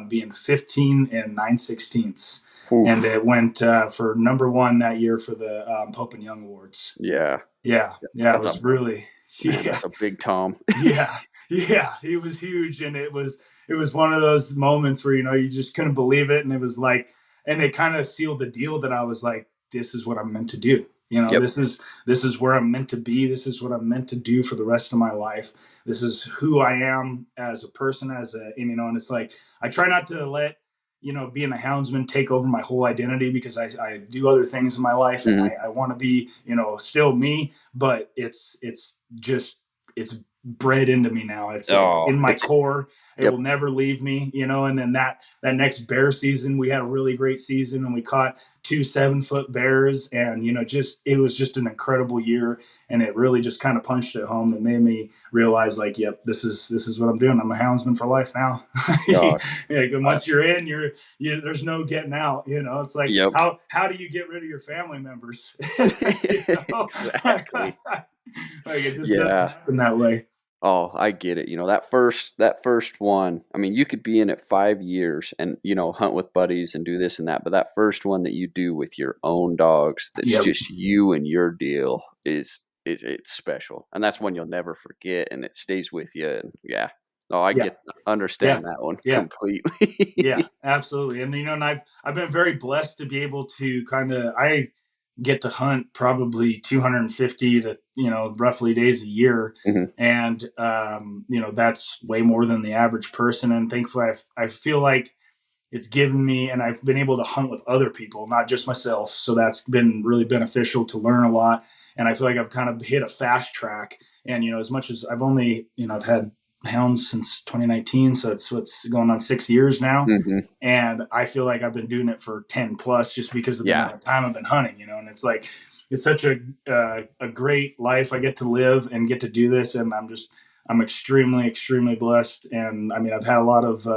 being 15 and 9/16. And it went for number one that year for the Pope and Young Awards. Yeah. Yeah. It was really, man, that's a big Tom. yeah. He was huge, and it was one of those moments where you just couldn't believe it, and it was like, and it kind of sealed the deal that I was like, this is what I'm meant to do. Yep. This is where I'm meant to be. This is what I'm meant to do for the rest of my life. This is who I am as a person, and it's like, I try not to let being a houndsman take over my whole identity, because I do other things in my life, and I want to be, still me, but it's bred into me now. It's in my core. It will never leave me, and then that next bear season, we had a really great season, and we caught 2 7-foot bears, and it was just an incredible year, and it really just kind of punched it home, that made me realize, like, yep, this is what I'm doing. I'm a houndsman for life now. Once you're in, there's no getting out. It's like, how do you get rid of your family members? Exactly. Like, it just doesn't happen that way. Oh, I get it. That first one, I mean, you could be in it 5 years and, hunt with buddies and do this and that. But that first one that you do with your own dogs, that's just you and your deal, it's special. And that's one you'll never forget, and it stays with you. And understand that one completely. Yeah, absolutely. And, and I've been very blessed to be able to I get to hunt probably 250 to roughly days a year, and that's way more than the average person. And thankfully, I feel like it's given me, and I've been able to hunt with other people, not just myself. So that's been really beneficial to learn a lot. And I feel like I've kind of hit a fast track. And as much as I've only I've had hounds since 2019, so it's what's going on 6 years now, and I feel like I've been doing it for 10 plus, just because of the amount of time I've been hunting, and it's like, it's such a great life I get to live and get to do this, and I'm extremely blessed. And I mean, I've had a lot of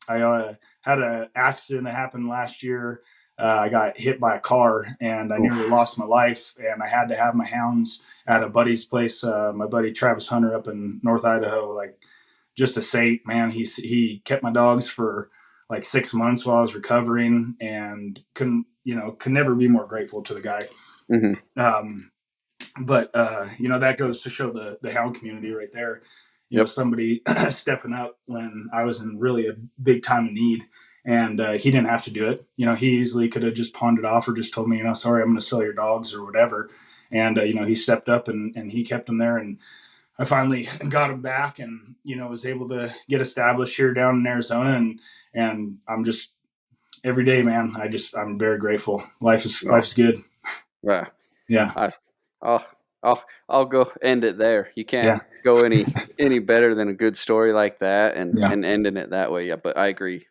I had an accident that happened last year. I got hit by a car, and I nearly lost my life, and I had to have my hounds at a buddy's place, my buddy Travis Hunter up in North Idaho, like, just a saint, man. He kept my dogs for like 6 months while I was recovering, and could never be more grateful to the guy. But that goes to show the hound community right there. Somebody stepping up when I was in really a big time of need. And he didn't have to do it. He easily could have just pawned it off, or just told me, sorry, I'm going to sell your dogs or whatever. And, he stepped up and he kept them there. And I finally got him back, and, was able to get established here down in Arizona. And I'm just, every day, man, I'm very grateful. Life's good. Yeah. I'll go end it there. You can't go any better than a good story like that, and ending it that way. Yeah, but I agree.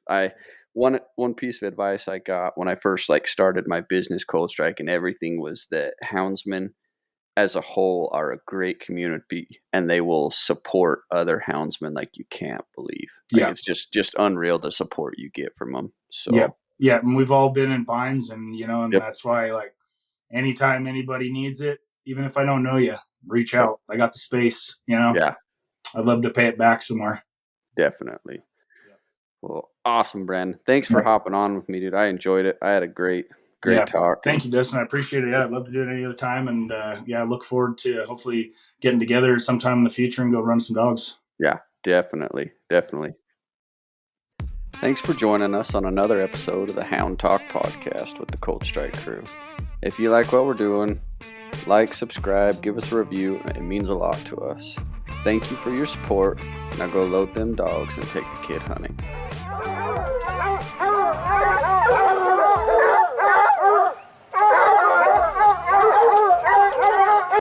One piece of advice I got when I first started my business, Cold Strike, and everything, was that houndsmen as a whole are a great community, and they will support other houndsmen like you can't believe. It's just unreal the support you get from them. So and we've all been in binds, and and that's why, like, anytime anybody needs it, even if I don't know you, reach out. I got the space. I'd love to pay it back somewhere. Definitely. Well, awesome, Brandon. Thanks for hopping on with me, dude. I enjoyed it. I had a great talk. Thank you, Dustin. I appreciate it. I'd love to do it any other time. And I look forward to hopefully getting together sometime in the future and go run some dogs. Yeah, definitely. Thanks for joining us on another episode of the Hound Talk podcast with the Cold Strike crew. If you like what we're doing, subscribe, give us a review. It means a lot to us. Thank you for your support. Now go load them dogs and take the kid hunting.